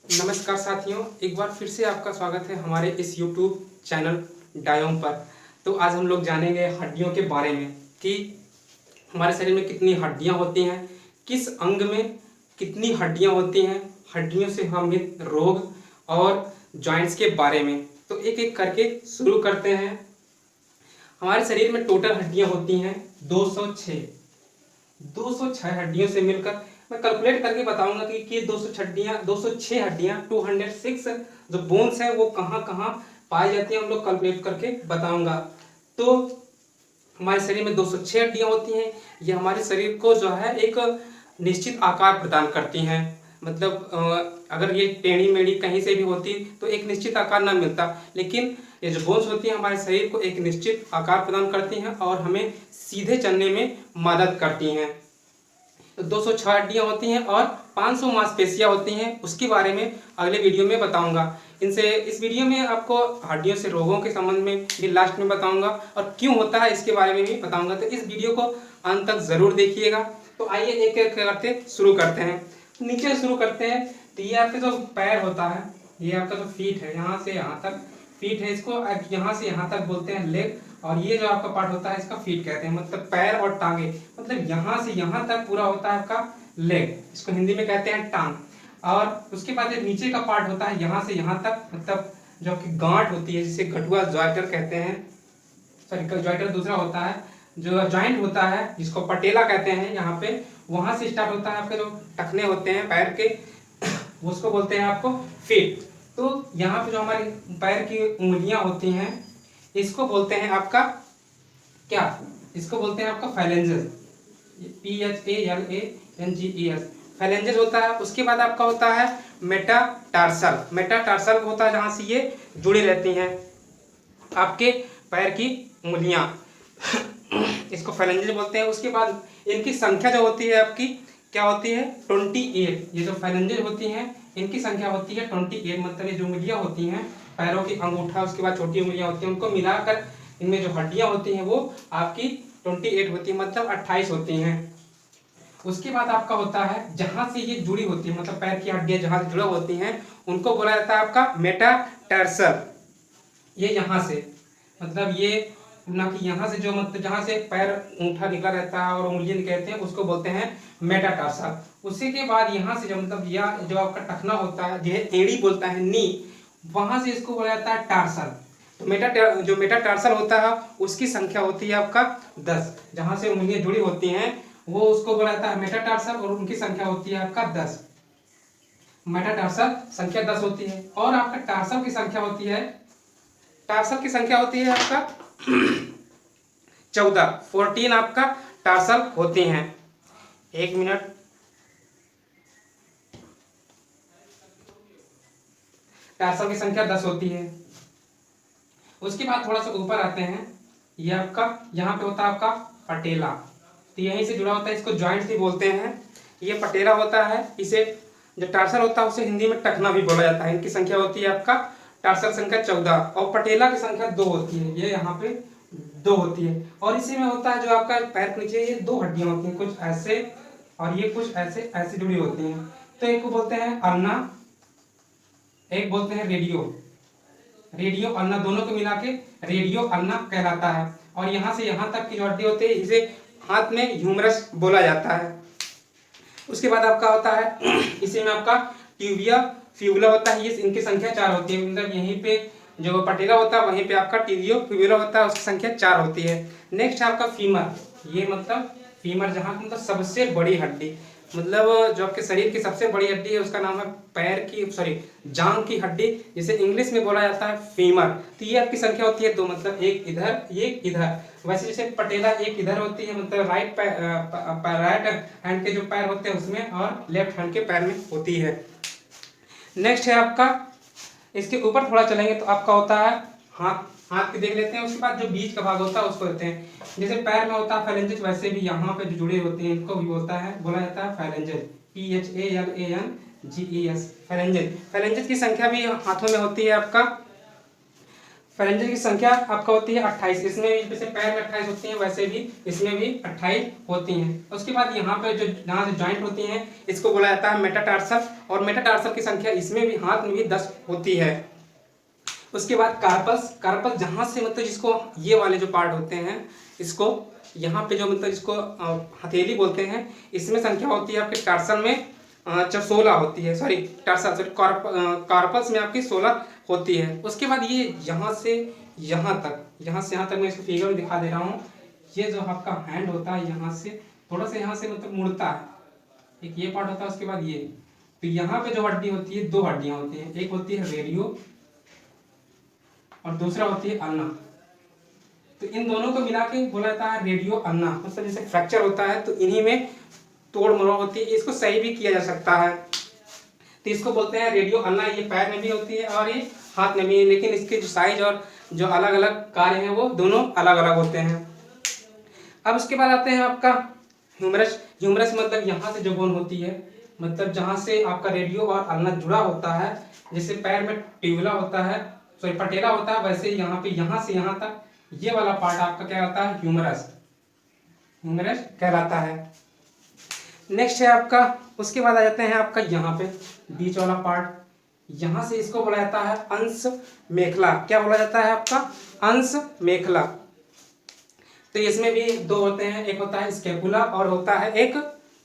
नमस्कार साथियों, एक बार फिर से आपका स्वागत है हमारे इस YouTube चैनल डायोम पर। तो आज हम लोग जानेंगे हड्डियों के बारे में कि हमारे शरीर में कितनी हड्डियां होती हैं, किस अंग में कितनी हड्डियां होती हैं, हड्डियों से संबंधित रोग और जॉइंट्स के बारे में। तो एक एक करके शुरू करते हैं। हमारे शरीर में टोटल हड्डियां होती हैं 206। 206 हड्डियों से मिलकर मैं कैलकुलेट करके बताऊंगा कि 206 हड्डियां 206 जो बोन्स है वो कहाँ कहाँ पाई जाती हैं, हम लोग कैलकुलेट करके बताऊंगा। तो हमारे शरीर में 206 हड्डियां होती हैं। ये हमारे शरीर को जो है एक निश्चित आकार प्रदान करती हैं। मतलब अगर ये टेढ़ी मेढ़ी कहीं से भी होती तो एक निश्चित आकार ना मिलता, लेकिन ये जो बोन्स होती हैं हमारे शरीर को एक निश्चित आकार प्रदान करती हैं और हमें सीधे चलने में मदद करती हैं। तो 206 हड्डियां होती हैं और 500 मांसपेशियां होती हैं, उसके बारे में अगले वीडियो में बताऊंगा। इस वीडियो में आपको हड्डियों से रोगों के संबंध में भी लास्ट में बताऊंगा और क्यों होता है इसके बारे में भी बताऊंगा। तो इस वीडियो को अंत तक जरूर देखिएगा। तो आइए एक एक करके शुरू करते हैं। नीचे से शुरू करते हैं। तो ये आपके जो पैर होता है, ये आपका जो फीट है, यहाँ से यहाँ तक फीट है, इसको यहाँ से यहाँ तक बोलते हैं लेग। और ये जो आपका पार्ट होता है इसका फीट कहते हैं, मतलब पैर और टांगे, मतलब यहाँ से यहाँ तक पूरा होता है आपका लेग, इसको हिंदी में कहते हैं टांग। और उसके बाद जो नीचे का पार्ट होता है यहाँ से यहाँ तक, मतलब जो आपकी गांठ होती है जिसे गठुआ जॉइंटर कहते हैं। सॉरी, जॉइंटर दूसरा होता है, जो जॉइंट होता है जिसको पटेला कहते हैं, यहाँ पे वहां से स्टार्ट होता है आपके जो टखने होते हैं पैर के, उसको बोलते हैं आपको फीट। तो यहाँ पे जो हमारी पैर की उंगलियां होती हैं इसको बोलते हैं आपका क्या, इसको बोलते हैं आपका फैलेंजेस, PHALANGES, फैलेंजेस होता है। उसके बाद आपका होता है मेटाटार्सल। मेटाटार्सल होता है जहां से ये जुड़ी रहती हैं आपके पैर की उंगलियां, इसको फैलेंजेस बोलते हैं। उसके बाद इनकी संख्या जो होती है आपकी क्या होती है, 28। ये जो फैलेंजेस होती हैं इनकी संख्या होती है 28, मतलब ये जो उंगलियां होती हैं पैरों की अंगूठा, उसके बाद छोटी उंगलियां होती हैं, उनको मिलाकर इनमें जो हड्डियां होती हैं वो आपकी 28 होती है, मतलब 28 होती हैं। उसके बाद आपका होता है जहां से ये जुड़ी होती है, मतलब पैर की हड्डियां जहां से जुड़ी होती हैं उनको बोला जाता है आपका मेटाटार्सल। ये यहाँ से, मतलब ये ना कि यहाँ से जो, मतलब जहाँ से पैर ऊँटा निकला रहता है और उंगलियां निकलते हैं उसको बोलते हैं मेटाटार्सल। उसी के बाद यहाँ से जो, मतलब यह जो आपका टखना होता है यह एड़ी बोलता है, नी, वहां से इसको बोला जाता है टार्सल। तो जो मेटाटार्सल होता है उसकी संख्या होती है आपका 10, जहां से उंगलियां जुड़ी होती हैं वो उसको बोला जाता है मेटाटार्सल और उनकी संख्या होती है आपका 10। मेटाटार्सल संख्या 10 होती है। और आपका टार्सल की संख्या होती है, टार्सल की संख्या होती है आपका 14 आपका टार्सल होते हैं। एक मिनट, टार्सल की संख्या 10 होती है। उसके बाद थोड़ा सा ऊपर आते हैं, ये आपका यहाँ पे होता है आपका पटेला, तो यहीं से जुड़ा होता है, इसको जॉइंट भी बोलते हैं। ये पटेला होता है, इसे जो टार्सल होता है उसे हिंदी में टखना भी बोला जाता है। इनकी संख्या होती है आपका टार्सल संख्या 14 और पटेला की संख्या 2 होती है, ये यहाँ पे 2 होती है। और इसी में होता है जो आपका पैर के नीचे ये 2 हड्डियां होती हैं, कुछ ऐसे और ये कुछ ऐसे ऐसे जुड़ी होती हैं। तो एक को बोलते हैं अल्ना, एक बोलते हैं रेडियो। रेडियो अल्ना दोनों को मिला के रेडियो अल्ना कहलाता है। और यहाँ से यहाँ तक की जो हड्डी होती है इसे हाथ में ह्यूमरस बोला जाता है। उसके बाद आपका होता है इसी में आपका ट्यूबिया फ्यूबुला होता है, ये इनकी संख्या 4 होती है, मतलब यहीं पे जो पटेला होता है वहीं पे आपका ट्यूबियो फ्यूबुला होता है, उसकी संख्या 4 होती है। नेक्स्ट है आपका फीमर, ये मतलब फीमर जहाँ मतलब सबसे बड़ी हड्डी, मतलब जो आपके शरीर की सबसे बड़ी हड्डी है उसका नाम है पैर की, सॉरी, जांग की हड्डी, जिसे इंग्लिश में बोला जाता है फीमर। तो ये आपकी संख्या होती है 2, मतलब एक इधर एक इधर। वैसे जैसे पटेला एक इधर होती है, मतलब राइट हैंड के जो पैर होते हैं उसमें, और लेफ्ट हैंड के पैर में होती है। नेक्स्ट है आपका, इसके ऊपर थोड़ा चलेंगे तो आपका होता है हाथ, हाथ की देख लेते हैं। उसके बाद जो बीच का भाग होता है उसको देते हैं, जैसे पैर में होता है फैलेंजेस, वैसे भी यहाँ पे जो जुड़े होते हैं इनको भी होता है, बोला जाता है फैलेंजेस, PHALANGES, फैलेंजेस। फैलेंजेस की संख्या भी हाथों में होती है आपका फेरेंजल की संख्या आपका होती है 28। इसमें भी जैसे पैर में 28 होती हैं वैसे भी इसमें भी 28 होती हैं। उसके बाद यहाँ पे जो यहाँ से जॉइंट होती हैं इसको बोला जाता है मेटाटार्सल, और मेटाटार्सल की संख्या इसमें भी हाथ में भी 10 होती है। उसके बाद कार्पस, कार्पस जहाँ से मतलब जिसको ये वाले जो पार्ट होते हैं इसको यहाँ पे जो मतलब जिसको हथेली बोलते हैं, इसमें संख्या होती है आपके टार्सल में 16 होती है, सॉरी टार्सल सॉरी कार्पस में आपकी 16 होती है। उसके बाद ये यहाँ से यहाँ तक मैं इसको फिगर में दिखा दे रहा हूँ। ये जो आपका हैंड होता है यहाँ से थोड़ा सा यहाँ से मतलब मुड़ता है, एक ये पार्ट होता है। उसके बाद ये तो यहाँ पे जो हड्डी होती है, दो हड्डियाँ होती हैं, एक होती है रेडियो और दूसरा होती है अल्ना। तो इन दोनों को मिला के बोला जाता है रेडियो अल्ना। मतलब जैसे फ्रैक्चर होता है तो इन्हीं में तोड़ मरोड़ होती है, इसको सही भी किया जा सकता है, तो इसको बोलते हैं रेडियो अल्ना। ये पैर में भी होती है और ये हाथ में भी है, लेकिन इसके जो साइज और जो अलग अलग कार्य हैं वो दोनों अलग अलग होते हैं। अब उसके बाद आते हैं आपका ह्यूमरस। ह्यूमरस मतलब यहाँ से जो बोन होती है, मतलब जहाँ से आपका रेडियो और अल्ना जुड़ा होता है, जैसे पैर में ट्यूबुला होता है, सॉरी पटेला होता है, वैसे यहाँ पे यहाँ से यहाँ तक ये वाला पार्ट आपका क्या होता है, ह्यूमरस, ह्यूमरस कहलाता है। नेक्स्ट है आपका, उसके बाद आ जाते हैं आपका यहाँ पे बीच वाला पार्ट, यहाँ से इसको बोला जाता है अंश मेखला। क्या बोला जाता है आपका, अंश मेखला। तो इसमें भी दो होते हैं, एक होता है स्कैपुला और होता है एक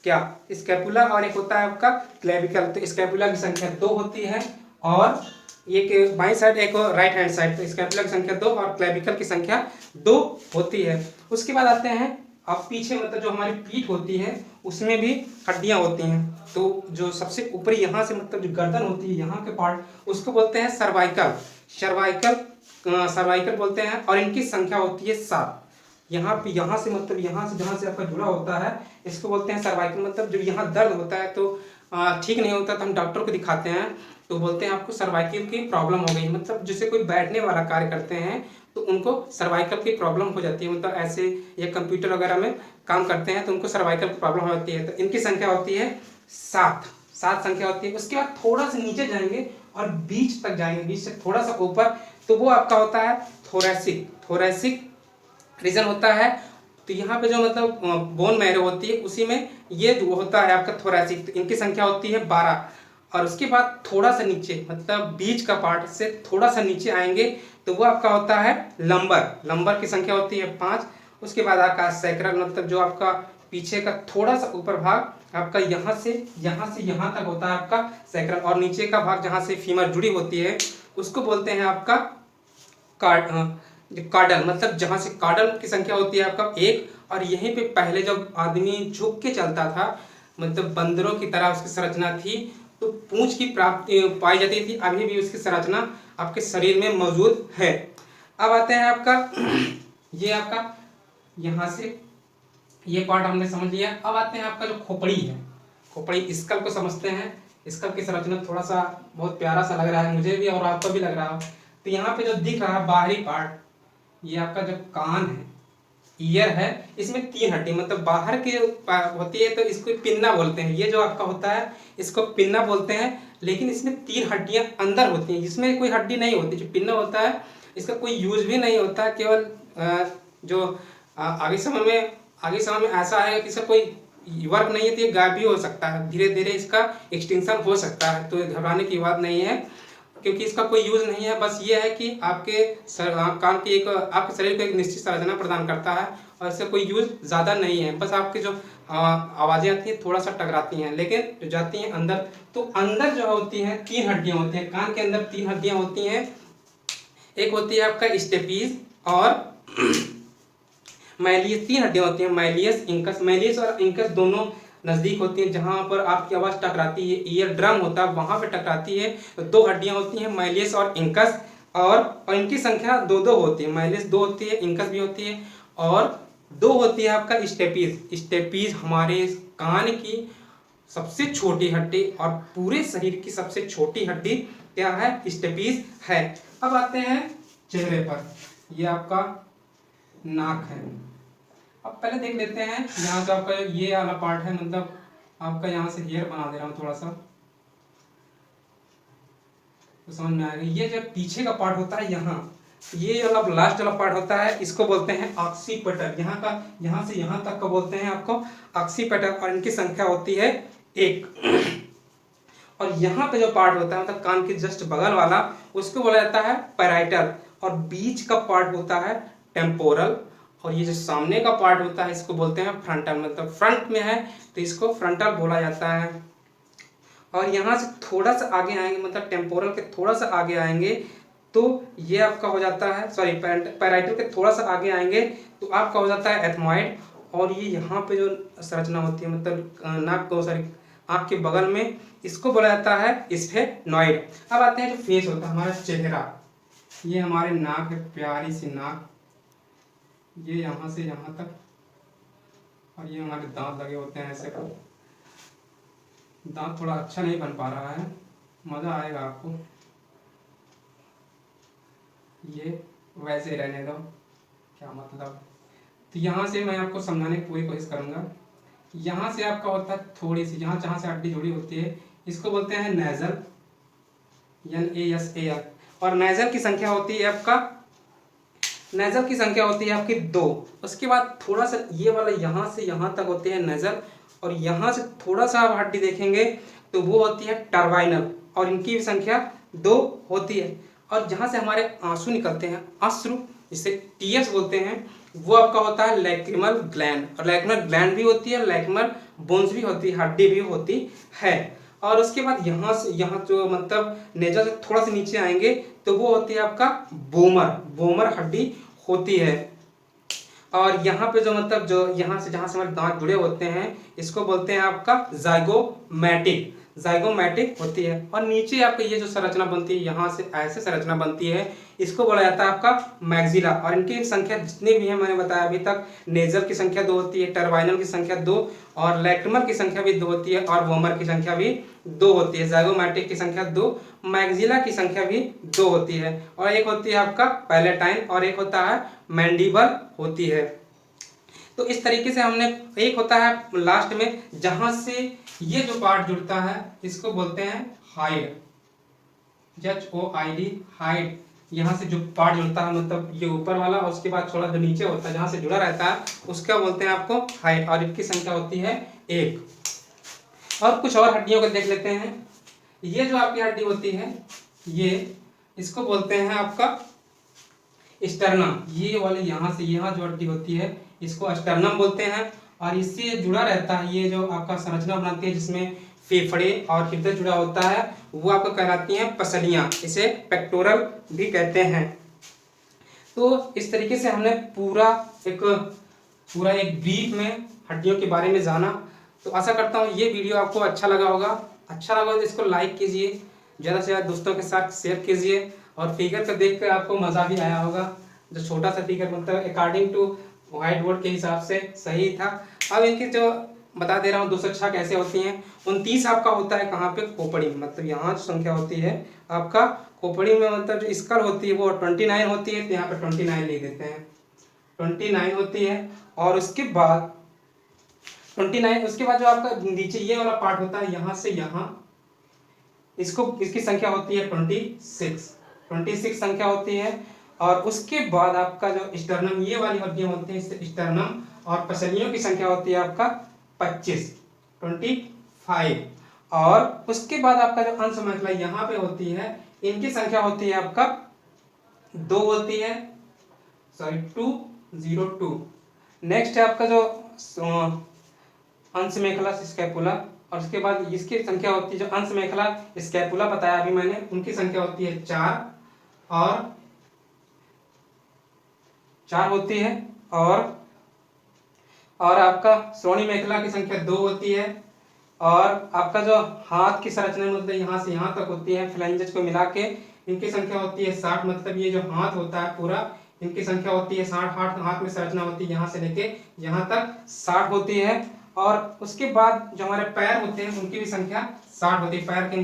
क्या, स्कैपुला और एक होता है आपका क्लेविकल। तो स्कैपुला की संख्या 2 होती है और एक बाई साइड एक राइट हैंड साइड। तो स्कैपुला की संख्या 2 और क्लेविकल की संख्या 2 होती है। उसके बाद आते हैं अब पीछे, मतलब जो हमारी पीठ होती है उसमें भी हड्डियां होती हैं। तो जो सबसे ऊपरी यहाँ से मतलब जो गर्दन होती है यहाँ के पार्ट, उसको बोलते हैं सर्वाइकल, सर्वाइकल बोलते हैं, और इनकी संख्या होती है 7। यहाँ पे यहाँ से मतलब यहाँ से जहाँ से आपका जुड़ा होता है इसको बोलते हैं सर्वाइकल। मतलब जब यहाँ दर्द होता है तो ठीक नहीं होता तो हम डॉक्टर को दिखाते हैं, तो बोलते हैं आपको सर्वाइकल की प्रॉब्लम हो गई। मतलब जैसे कोई बैठने वाला कार्य करते हैं तो उनको सर्वाइकल की प्रॉब्लम हो जाती है, मतलब ऐसे ये कंप्यूटर वगैरह में काम करते हैं तो उनको सर्वाइकल की प्रॉब्लम हो जाती है। तो इनकी संख्या होती है 7 संख्या होती है। उसके बाद थोड़ा सा नीचे जाएंगे और बीच तक जाएंगे, बीच से थोड़ा सा ऊपर, तो वो आपका होता है थोरैसिक रीजन होता है। तो यहाँ पे जो मतलब बोन मैरो होती है उसी में ये जो होता है आपका थोरैसिक। तो इनकी संख्या होती है 12। और उसके बाद थोड़ा सा नीचे, मतलब बीच का पार्ट से थोड़ा सा नीचे आएंगे तो वो आपका होता है लंबर की संख्या होती है 5। उसके बाद आपका सैक्रल, मतलब जो आपका पीछे का थोड़ा सा ऊपर भाग आपका यहाँ से यहाँ तक होता है आपका सैक्रल, और नीचे का भाग जहाँ से फीमर जुड़ी होती है उसको बोलते हैं आपका कार्डल। मतलब जहाँ से कार्डल की संख्या होती है आपका 1। और यहीं पे पहले जब आदमी झुक के चलता था, मतलब बंदरों की तरह उसकी संरचना थी, तो पूंछ की प्राप्ति पाई जाती थी। अभी भी उसकी संरचना आपके शरीर में मौजूद है। अब आते हैं आपका ये आपका यहाँ से ये पार्ट हमने समझ लिया। अब आते हैं आपका जो खोपड़ी है, खोपड़ी स्कल को समझते हैं। स्कल की संरचना थोड़ा सा बहुत प्यारा सा लग रहा है मुझे भी और आपको भी लग रहा हो। तो यहाँ पे जो दिख रहा है बाहरी पार्ट, ये आपका जो कान है, ईयर है, इसमें 3 हड्डी मतलब बाहर की होती है तो इसको पिन्ना बोलते हैं। ये जो आपका होता है इसको पिन्ना बोलते हैं, लेकिन इसमें 3 हड्डियां अंदर होती हैं, जिसमें कोई हड्डी नहीं होती। जो पिन्ना होता है इसका कोई यूज भी नहीं होता, केवल जो आगे समय में ऐसा है कि इसका कोई वर्क नहीं है तो ये गायब भी हो सकता है, धीरे धीरे इसका एक्सटिंक्शन हो सकता है। तो घबराने की बात नहीं है, क्योंकि इसका कोई यूज नहीं है। बस ये है कि आपके कान की एक आपके शरीर को एक निश्चित संरचना प्रदान करता है और इसका कोई यूज ज़्यादा नहीं है। बस आपके जो आवाज़ें आती हैं थोड़ा सा टकराती हैं, लेकिन जो जाती हैं अंदर, तो अंदर जो होती हैं 3 हड्डियाँ होती हैं। कान के अंदर 3 हड्डियाँ होती हैं। एक होती है आपका स्टेपीज और मैलियस। 3 हड्डियाँ होती हैं, मैलियस इंकस। मैलियस और इंकस दोनों नज़दीक होती हैं, जहाँ पर आपकी आवाज़ टकराती है, ईयर ड्रम होता है वहाँ पे टकराती है। तो 2 हड्डियाँ होती हैं, मैलियस और इंकस, और इनकी संख्या 2-2 होती है। मैलियस 2 होती है, इंकस भी होती है, और 2 होती है आपका स्टेपीज। स्टेपीज हमारे कान की सबसे छोटी हड्डी और पूरे शरीर की सबसे छोटी हड्डी क्या है, स्टेपीज है। अब आते हैं चेहरे पर, ये आपका नाक है। अब पहले देख लेते हैं यहाँ से आपका ये वाला पार्ट है, मतलब आपका यहाँ से हेयर बना दे रहा हूँ थोड़ा सा तो समझ में आएगा। ये जो पीछे का पार्ट होता है यहाँ, ये वाला लास्ट वाला पार्ट होता है, इसको बोलते हैं ऑक्सीपिटल। यहाँ से यहाँ तक का बोलते हैं आपको ऑक्सीपिटल, और इनकी संख्या होती है 1। और यहाँ पे जो पार्ट होता है मतलब कान के जस्ट बगल वाला, उसको बोला जाता है पैराइटल, और बीच का पार्ट होता है टेम्पोरल, और ये जो सामने का पार्ट होता है इसको बोलते हैं फ्रंटल, मतलब फ्रंट में है तो इसको फ्रंटल बोला जाता है। और यहाँ से थोड़ा सा आगे आएंगे, मतलब टेम्पोरल के थोड़ा सा आगे आएंगे तो ये आपका हो जाता है, सॉरी पैराइटल के थोड़ा सा आगे आएंगे तो आपका हो जाता है एथमॉइड। और ये यहाँ पे जो संरचना होती है मतलब नाक को, सॉरी आँख के बगल में, इसको बोला जाता है स्फेनॉइड। अब आते हैं जो फेस होता है हमारा चेहरा, ये हमारे नाक है, प्यारी सी नाक, ये यहाँ से यहाँ तक, और ये हमारे दांत लगे होते हैं ऐसे। दांत थोड़ा अच्छा नहीं बन पा रहा है, मज़ा आएगा आपको, ये वैसे रहने दो, क्या मतलब। तो यहाँ से मैं आपको समझाने की पूरी कोशिश करूँगा। यहाँ से आपका होता है थोड़ी सी, जहाँ से हड्डी जुड़ी होती है इसको बोलते हैं नेजल, NASAL। और नेजल की संख्या होती है आपका, नेजल की संख्या होती है आपकी 2। उसके बाद थोड़ा सा ये वाला यहाँ से यहाँ तक होते हैं नेजल, और यहाँ से थोड़ा सा आप हड्डी देखेंगे तो वो होती है टर्बाइनल, और इनकी भी संख्या 2 होती है। और जहाँ से हमारे आंसू निकलते हैं, अश्रु, जिसे टीएस बोलते हैं, वो आपका होता है लैक्रिमल ग्लैंड, और लैक्रिमल ग्लैंड भी होती है, लैक्रिमल बोन्स भी होती है, हड्डी भी होती है। और उसके बाद यहाँ से यहाँ जो मतलब नेजल से थोड़ा सा नीचे आएंगे तो वो होती है आपका बोमर हड्डी होती है। और यहाँ पे जो मतलब जो यहाँ से जहाँ से हमारे दांत जुड़े होते हैं इसको बोलते हैं आपका जाइगोमैटिक होती है। और नीचे आपका ये जो संरचना बनती है, यहाँ से ऐसे संरचना बनती है, इसको बोला जाता है आपका मैक्सिला। और इनकी संख्या जितने भी हैं मैंने बताया अभी तक, नेजल की संख्या 2 होती है, टर्बाइनल की संख्या 2, और लैक्रिमल की संख्या भी 2 होती है, और वोमर की संख्या भी 2 होती है। जाइगोमैटिक की संख्या 2, मैक्सिला की संख्या भी 2 होती है, और एक होती है आपका पैलेटाइन, और एक होता है मैंडिबल होती है। तो इस तरीके से हमने, एक होता है लास्ट में जहां से ये जो पार्ट जुड़ता है इसको बोलते हैं हाइड, HOID, हाइड। यहाँ से जो पार्ट जुड़ता है मतलब ये ऊपर वाला, और उसके बाद थोड़ा जो नीचे होता है जहाँ से जुड़ा रहता है उसका बोलते हैं आपको हाइड, और इनकी संख्या होती है 1। और कुछ और हड्डियों को देख लेते हैं। ये जो आपकी हड्डी होती है, ये इसको बोलते हैं आपका स्टर्नम, ये वाली यहाँ से यहाँ जो हड्डी होती है इसको स्टर्नम बोलते हैं। और इससे जुड़ा रहता है ये जो आपका संरचना बनाती है जिसमें फेफड़े और हृदय जुड़ा होता है, वो आपको कहलाती हैं पसलियाँ, इसे पेक्टोरल भी कहते हैं। तो इस तरीके से हमने पूरा एक ब्रीफ में हड्डियों के बारे में जाना। तो आशा करता हूँ ये वीडियो आपको अच्छा लगा होगा। अच्छा लगा तो इसको लाइक कीजिए, ज़्यादा से ज़्यादा दोस्तों के साथ शेयर कीजिए, और फिगर को देख कर आपको मज़ा भी आया होगा। जो छोटा सा फिगर मतलब अकॉर्डिंग टू व्हाइट बोर्ड के हिसाब से सही था। अब इनकी जो बता दे रहा हूँ 206 कैसे होती हैं। 29 आपका होता है कहाँ पे, खोपड़ी, मतलब यहाँ जो संख्या होती है आपका खोपड़ी में, मतलब जो स्कल होती है वो 29 होती है, तो यहाँ पे 29 लिख देते हैं, 29 होती है। और उसके बाद 29, उसके बाद जो आपका नीचे ये वाला पार्ट होता है यहाँ से यहाँ, इसकी संख्या होती है 26 संख्या होती है। और उसके बाद आपका जो स्टर्नम, ये वाली हड्डियां होती हैं स्टर्नम, और पसलियों की संख्या होती है आपका 25। और उसके बाद आपका जो अंश श्रृंखला यहाँ पे होती है, इनकी संख्या होती है आपका 2 होती है, सॉरी 202। नेक्स्ट है आपका जो अंश मेखला स्कैपुला, और उसके बाद इसकी संख्या होती है, जो अंश मेखला स्कैपुला बताया अभी मैंने, उनकी संख्या होती है 4 होती है। और आपका श्रोणी मेखला की संख्या 2 होती है। और आपका जो हाथ की संरचना मतलब यहाँ से यहाँ तक होती है, फ्लैंजेस को मिला के इनकी संख्या होती है 60, मतलब ये जो हाथ होता है पूरा, इनकी संख्या होती है 60। हाथ में संरचना होती है यहाँ से लेके यहाँ तक 60 होती है। और उसके बाद जो हमारे पैर होते हैं उनकी भी संख्या 60 होती है। पैर की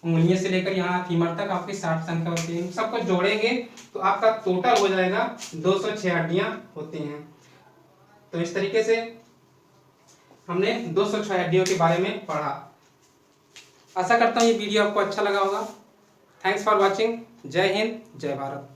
उंगलियों से लेकर यहाँ फीमर तक आपकी 60 संख्या होती है। सबको जोड़ेंगे तो आपका टोटल हो जाएगा 206 हड्डियाँ होती हैं। तो इस तरीके से हमने 206 हड्डियों के बारे में पढ़ा। आशा करता हूँ ये वीडियो आपको अच्छा लगा होगा। Thanks for watching. जय हिंद, जय भारत।